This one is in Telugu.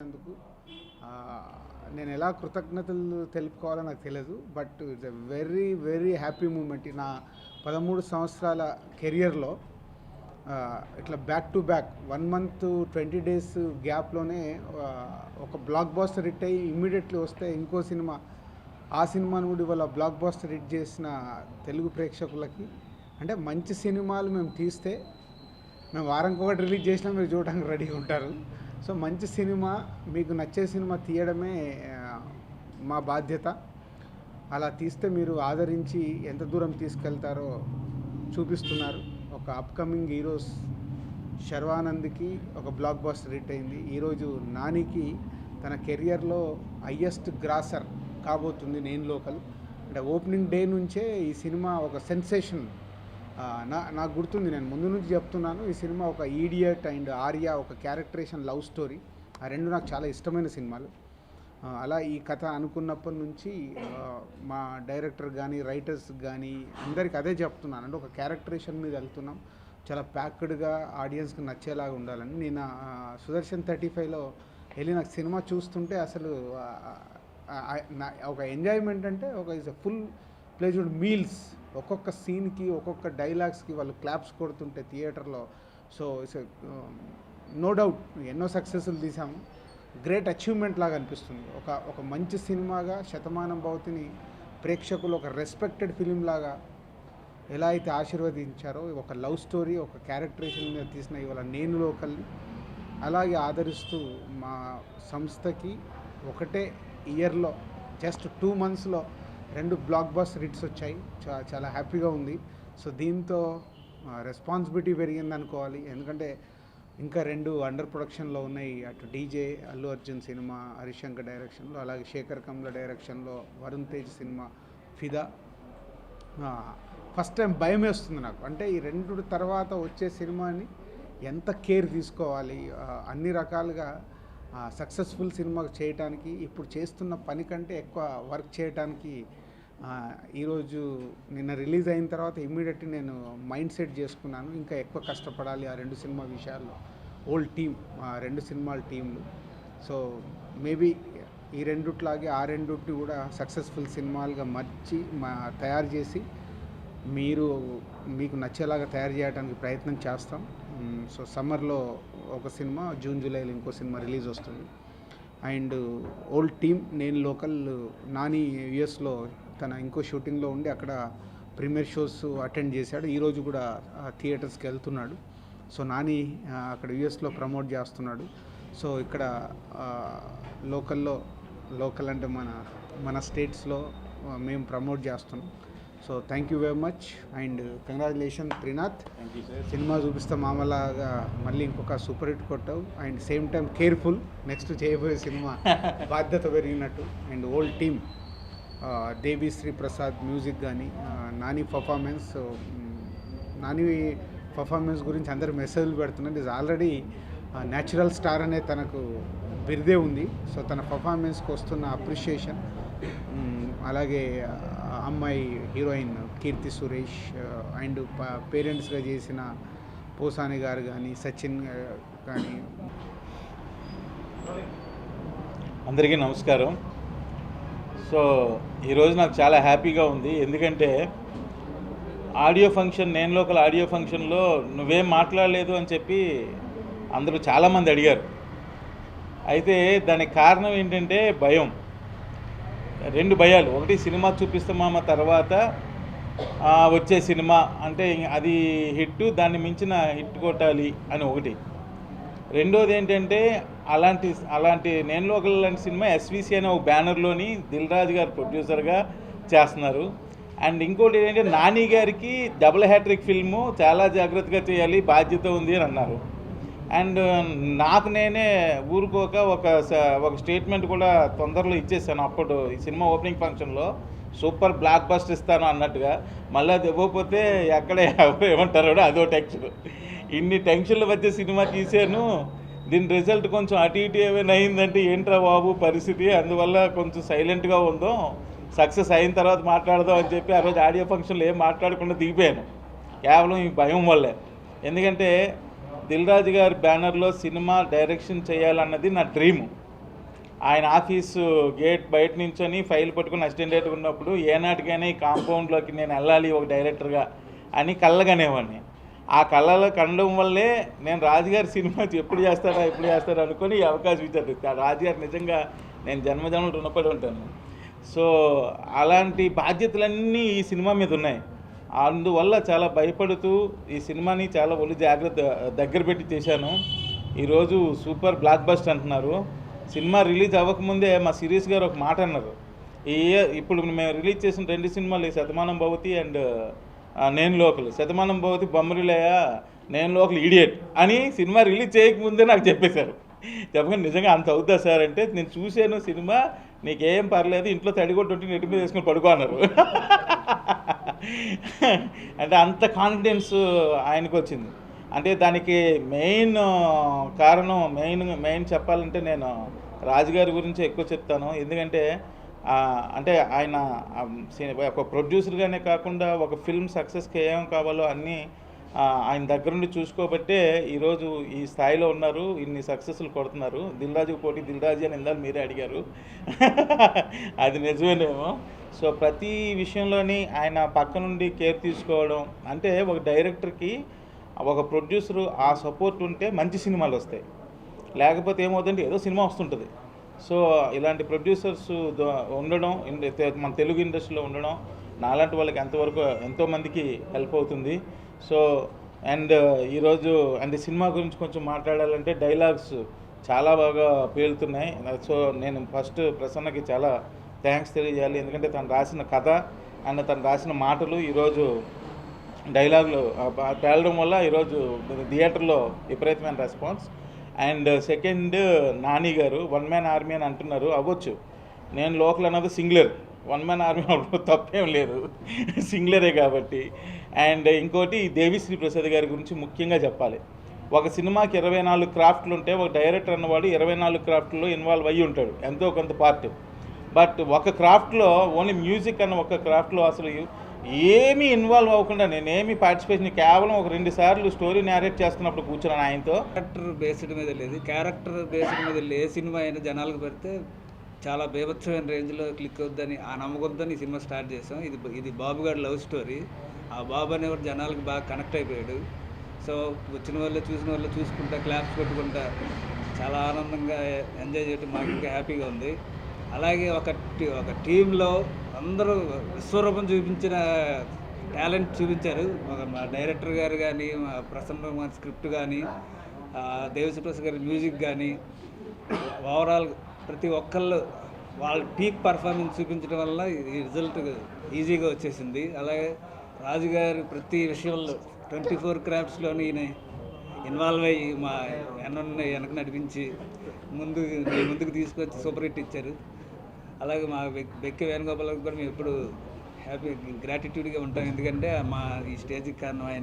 అందుకు నేను ఎలా కృతజ్ఞతలు తెలుపుకోవాలో నాకు తెలియదు. But it's a very very happy moment. నా 13 సంవత్సరాల కెరియర్లో ఇట్లా back to back 1 month 20 days గ్యాప్లోనే ఒక బ్లాక్ బాస్టర్ హిట్ అయ్యి ఇమ్మీడియట్లీ వస్తే ఇంకో సినిమా, ఆ సినిమాను కూడా ఇవాళ బ్లాక్ బాస్టర్ హిట్ చేసిన తెలుగు ప్రేక్షకులకి, అంటే మంచి సినిమాలు మేము తీస్తే మేము వారానికి ఒకటి రిలీజ్ చేసినా మీరు చూడడానికి రెడీగా ఉంటారు. సో మంచి సినిమా, మీకు నచ్చే సినిమా తీయడమే మా బాధ్యత. అలా తీస్తే మీరు ఆదరించి ఎంత దూరం తీసుకెళ్తారో చూపిస్తున్నారు. ఒక అప్కమింగ్ హీరోస్ శర్వానంద్కి ఒక బ్లాక్ బాస్టర్ హిట్ అయింది. ఈరోజు నానికి తన కెరియర్లో హయ్యెస్ట్ గ్రాసర్ కాబోతుంది నేను లోకల్. అంటే ఓపెనింగ్ డే నుంచే ఈ సినిమా ఒక సెన్సేషన్. నాకు గుర్తుంది, నేను ముందు నుంచి చెప్తున్నాను, ఈ సినిమా ఒక ఈడియట్ అండ్ ఆర్య ఒక క్యారెక్టరేషన్ లవ్ స్టోరీ. ఆ రెండు నాకు చాలా ఇష్టమైన సినిమాలు. అలా ఈ కథ అనుకున్నప్పటి నుంచి మా డైరెక్టర్ కానీ రైటర్స్ కానీ అందరికి అదే చెప్తున్నాను, అంటే ఒక క్యారెక్టరేషన్ మీద వెళ్తున్నాం, చాలా ప్యాక్డ్గా ఆడియన్స్కి నచ్చేలాగా ఉండాలని. నేను సుదర్శన్ 35లో వెళ్ళి నాకు సినిమా చూస్తుంటే అసలు ఒక ఎంజాయ్మెంట్, అంటే ఒక ఇస్ అ ఫుల్ ప్లేజ్డ్ మీల్స్. ఒక్కొక్క సీన్కి ఒక్కొక్క డైలాగ్స్కి వాళ్ళు క్లాప్స్ కొడుతుంటే థియేటర్లో. సో ఇట్స్ నో డౌట్ ఎన్నో సక్సెస్లు తీసాము, గ్రేట్ అచీవ్మెంట్ లాగా అనిపిస్తుంది. ఒక మంచి సినిమాగా శతమానం భవతిని ప్రేక్షకులు ఒక రెస్పెక్టెడ్ ఫిలిం లాగా ఎలా అయితే ఆశీర్వదించారో, ఒక లవ్ స్టోరీ ఒక క్యారెక్టరేషన్ మీద తీసిన ఇవాళ నేను లోకల్ని అలాగే ఆదరిస్తూ మా సంస్థకి ఒకటే ఇయర్లో జస్ట్ 2 monthsలో 2 బ్లాక్ బాస్టర్ హిట్స్ వచ్చాయి. చాలా హ్యాపీగా ఉంది. సో దీంతో రెస్పాన్సిబిలిటీ పెరిగింది అనుకోవాలి. ఎందుకంటే ఇంకా 2 అండర్ ప్రొడక్షన్లో ఉన్నాయి. అటు డీజే అల్లు అర్జున్ సినిమా హరిశంకర్ డైరెక్షన్లో, అలాగే శేఖర్ కమ్ల డైరెక్షన్లో వరుణ్ తేజ్ సినిమా ఫిదా. ఫస్ట్ టైం భయం వేస్తుంది నాకు, అంటే ఈ 2 తర్వాత వచ్చే సినిమాని ఎంత కేర్ తీసుకోవాలి, అన్ని రకాలుగా సక్సెస్ఫుల్ సినిమా చేయడానికి ఇప్పుడు చేస్తున్న పని కంటే ఎక్కువ వర్క్ చేయడానికి ఈరోజు నిన్న రిలీజ్ అయిన తర్వాత ఇమ్మీడియట్లీ నేను మైండ్ సెట్ చేసుకున్నాను, ఇంకా ఎక్కువ కష్టపడాలి ఆ 2 సినిమా విషయాల్లో. ఓల్డ్ టీమ్, 2 సినిమాల టీంలు. సో మేబీ ఈ 2లాగే ఆ 2 కూడా సక్సెస్ఫుల్ సినిమాలుగా తయారు చేసి మీకు నచ్చేలాగా తయారు చేయడానికి ప్రయత్నం చేస్తాం. సో సమ్మర్లో ఒక సినిమా, జూన్ జూలైలో ఇంకో సినిమా రిలీజ్ వస్తుంది. అండ్ ఓల్డ్ టీమ్ నేను లోకల్ నాని యుఎస్లో తన ఇంకో షూటింగ్లో ఉండి అక్కడ ప్రీమియర్ షోస్ అటెండ్ చేశాడు. ఈరోజు కూడా థియేటర్స్కి వెళ్తున్నాడు. సో నాని అక్కడ యుఎస్లో ప్రమోట్ చేస్తున్నాడు. సో ఇక్కడ లోకల్ అంటే మన స్టేట్స్లో మేము ప్రమోట్ చేస్తున్నాం. So thank you very much and congratulation Trinath. Cinema చూపిస్తే మామలాగా మళ్ళీ ఇంకొక సూపర్ హిట్ కొట్టావు. And same time careful, next చేయబోయే సినిమా బాధ్యత పెరిగినట్టు. And old team, Devi Sri Prasad music కానీ, నాని పర్ఫార్మెన్స్ గురించి అందరు మెసేజ్లు పెడుతున్నారు. ఈజ్ ఆల్రెడీ న్యాచురల్ స్టార్ అనే తనకు బిరుదే ఉంది. సో తన పర్ఫార్మెన్స్కి వస్తున్న అప్రిషియేషన్, అలాగే అమ్మాయి హీరోయిన్ కీర్తి సురేష్ అండ్ పేరెంట్స్గా చేసిన పోసాని గారు కానీ, సచిన్ కానీ. అందరికీ నమస్కారం. సో ఈరోజు నాకు చాలా హ్యాపీగా ఉంది, ఎందుకంటే ఆడియో ఫంక్షన్, నేను లోకల్ ఆడియో ఫంక్షన్లో నువ్వేం మాట్లాడలేదు అని చెప్పి అందరూ చాలామంది అడిగారు. అయితే దానికి కారణం ఏంటంటే భయం. 2 భయాలు. ఒకటి, సినిమా చూపిస్తామా తర్వాత వచ్చే సినిమా అంటే అది హిట్, దాన్ని మించిన హిట్ కొట్టాలి అని ఒకటి. రెండోది ఏంటంటే అలాంటి నేను లోకల్ లాంటి సినిమా ఎస్విసి అనే ఒక బ్యానర్లోని దిల్ రాజు గారు ప్రొడ్యూసర్గా చేస్తున్నారు. అండ్ ఇంకోటి ఏంటంటే నాని గారికి డబుల్ హ్యాట్రిక్ ఫిల్ము చాలా జాగ్రత్తగా చేయాలి, బాధ్యత ఉంది అని అన్నారు. అండ్ నాకు నేనే ఊరుకోక ఒక స్టేట్మెంట్ కూడా తొందరలో ఇచ్చేసాను. అప్పుడు ఈ సినిమా ఓపెనింగ్ ఫంక్షన్లో సూపర్ బ్లాక్ బస్టర్ ఇస్తాను అన్నట్టుగా. మళ్ళీ అది ఇవ్వకపోతే ఎక్కడ ఏమంటారో అదో టెన్షన్. ఇన్ని టెన్షన్ల మధ్య సినిమా తీసాను. దీని రిజల్ట్ కొంచెం అటు ఇటు ఏమైనా అయిందంటే ఏంట్రా బాబు పరిస్థితి, అందువల్ల కొంచెం సైలెంట్గా ఉందాం, సక్సెస్ అయిన తర్వాత మాట్లాడదాం అని చెప్పి ఆ రోజు ఆడియో ఫంక్షన్లో ఏం మాట్లాడకుండా దిగిపోయాను, కేవలం ఈ భయం వల్లే. ఎందుకంటే దిల్ రాజు గారి బ్యానర్లో సినిమా డైరెక్షన్ చేయాలన్నది నా డ్రీము. ఆయన ఆఫీసు గేట్ బయట నుంచొని ఫైల్ పట్టుకుని అసిస్టెంట్ డైరెక్టర్ ఉన్నప్పుడు ఏనాటికైనా ఈ కాంపౌండ్లోకి నేను వెళ్ళాలి ఒక డైరెక్టర్గా అని కళ్ళగనేవాడిని. ఆ కళ్ళలో కనడం వల్లే నేను రాజుగారి సినిమా ఎప్పుడు చేస్తారా అనుకొని ఈ అవకాశం ఇచ్చారు. రాజుగారు నిజంగా నేను జన్మజన్మలు రుణపడి ఉంటాను. సో అలాంటి బాధ్యతలన్నీ ఈ సినిమా మీద ఉన్నాయి. అందువల్ల చాలా భయపడుతూ ఈ సినిమాని చాలా ఒళ్ళు జాగ్రత్త దగ్గర పెట్టి చేశాను. ఈరోజు సూపర్ బ్లాక్ బస్టర్ అంటున్నారు. సినిమా రిలీజ్ అవ్వకముందే మా సిరీస్ గారు ఒక మాట అన్నారు, ఇప్పుడు మేము రిలీజ్ చేసిన 2 సినిమాలు శతమానం భవతి అండ్ నేను లోకల్. శతమానం భవతి బొమ్మరిలయ్య, నేను లోకల్ ఇడియట్ అని సినిమా రిలీజ్ చేయకముందే నాకు చెప్పేశారు. చెప్పగానే నిజంగా అంత అవుద్దా సార్ అంటే, నేను చూశాను సినిమా, నీకేం పర్లేదు, ఇంట్లో తడిగొట్టు ఉంటే నెట్టి మీద వేసుకొని పడుకో అన్నారు. అంటే అంత కాన్ఫిడెన్స్ ఆయనకు వచ్చింది. అంటే దానికి మెయిన్ కారణం మెయిన్ చెప్పాలంటే నేను రాజుగారి గురించి ఎక్కువ చెప్తాను. ఎందుకంటే అంటే ఆయన ఒక ప్రొడ్యూసర్గానే కాకుండా ఒక ఫిల్మ్ సక్సెస్కి ఏం కావాలో అన్నీ ఆయన దగ్గరుండి చూసుకోబట్టే ఈరోజు ఈ స్థాయిలో ఉన్నారు, ఇన్ని సక్సెస్లు కొడుతున్నారు. దిల్రాజుకి పోటీ దిల్రాజు అని ఇందాక మీరే అడిగారు. అది నిజమేనేమో. సో ప్రతి విషయంలోని ఆయన పక్క నుండి కేర్ తీసుకోవడం, అంటే ఒక డైరెక్టర్కి ఒక ప్రొడ్యూసరు ఆ సపోర్ట్ ఉంటే మంచి సినిమాలు వస్తాయి. లేకపోతే ఏమవుతుందంటే ఏదో సినిమా వస్తుంటుంది. సో ఇలాంటి ప్రొడ్యూసర్స్ ఉండడం మన తెలుగు ఇండస్ట్రీలో ఉండడం నాలాంటి వాళ్ళకి ఎంతోమందికి హెల్ప్ అవుతుంది. సో అండ్ ఈరోజు అండ్ సినిమా గురించి కొంచెం మాట్లాడాలంటే డైలాగ్స్ చాలా బాగా పేలుతున్నాయి. సో నేను ఫస్ట్ ప్రసన్నకి చాలా థ్యాంక్స్ తెలియజేయాలి. ఎందుకంటే తను రాసిన కథ అండ్ తను రాసిన మాటలు ఈరోజు డైలాగులు పేలడం వల్ల ఈరోజు థియేటర్లో విపరీతమైన రెస్పాన్స్. అండ్ సెకండ్ నాని గారు 1 మ్యాన్ ఆర్మీ అని అంటున్నారు, అవ్వచ్చు. నేను లోకల్ అన్నది సింగులర్, 1 మ్యాన్ ఆర్మీ అవ్వడం తప్పేం లేదు, సింగులరే కాబట్టి. అండ్ ఇంకోటి దేవిశ్రీ ప్రసాద్ గారి గురించి ముఖ్యంగా చెప్పాలి. ఒక సినిమాకి 24 క్రాఫ్ట్లు ఉంటే ఒక డైరెక్టర్ అన్నవాడు 24 క్రాఫ్ట్లో ఇన్వాల్వ్ అయ్యి ఉంటాడు, ఎంతో కొంత పార్ట్. బట్ ఒక క్రాఫ్ట్లో ఓన్లీ మ్యూజిక్ అన్న ఒక క్రాఫ్ట్లో అసలు ఏమీ ఇన్వాల్వ్ అవ్వకుండా నేనేమి పార్టిసిపేషన్, కేవలం ఒక 2 సార్లు స్టోరీ నేరేట్ చేస్తున్నప్పుడు కూర్చున్నాను ఆయనతో. క్యారెక్టర్ బేస్డ్ మీద లేదు, క్యారెక్టర్ బేస్డ్ మీద ఏ సినిమా అయినా జనాలకు పెడితే చాలా బీభత్సమైన రేంజ్లో క్లిక్ అవుద్దని ఆ నమ్మకంతో ఈ సినిమా స్టార్ట్ చేసాం. ఇది బాబు గారి లవ్ స్టోరీ. ఆ బాబు అనేవాడు జనాలకు బాగా కనెక్ట్ అయిపోయాడు. సో వచ్చిన వాళ్ళు చూసిన వాళ్ళు చూసుకుంటా క్లాప్స్ కొట్టుకుంటా చాలా ఆనందంగా ఎంజాయ్ చేయడం మాకు ఇంకా హ్యాపీగా ఉంది. అలాగే ఒక టీంలో అందరూ విశ్వరూపం చూపించిన టాలెంట్ చూపించారు. మా డైరెక్టర్ గారు కానీ, మా ప్రసన్న స్క్రిప్ట్ కానీ, దేవిశ్రీ ప్రసాద్ గారి మ్యూజిక్ కానీ, ఓవరాల్ ప్రతి ఒక్కళ్ళు వాళ్ళ పీక్ పర్ఫార్మెన్స్ చూపించడం వల్ల ఈ రిజల్ట్ ఈజీగా వచ్చేసింది. అలాగే రాజుగారు ప్రతి విషయంలో 24 క్రాఫ్ట్స్లోని ఈయన ఇన్వాల్వ్ అయ్యి మా వెనక నడిపించి ముందుకు తీసుకొచ్చి సూపర్ హిట్ ఇచ్చారు. అలాగే మా బెక్కి వేణుగోపాల్ కూడా మేము ఎప్పుడు హ్యాపీ గ్రాటిట్యూడ్గా ఉంటాం. ఎందుకంటే మా ఈ స్టేజ్కి కారణం ఆయన.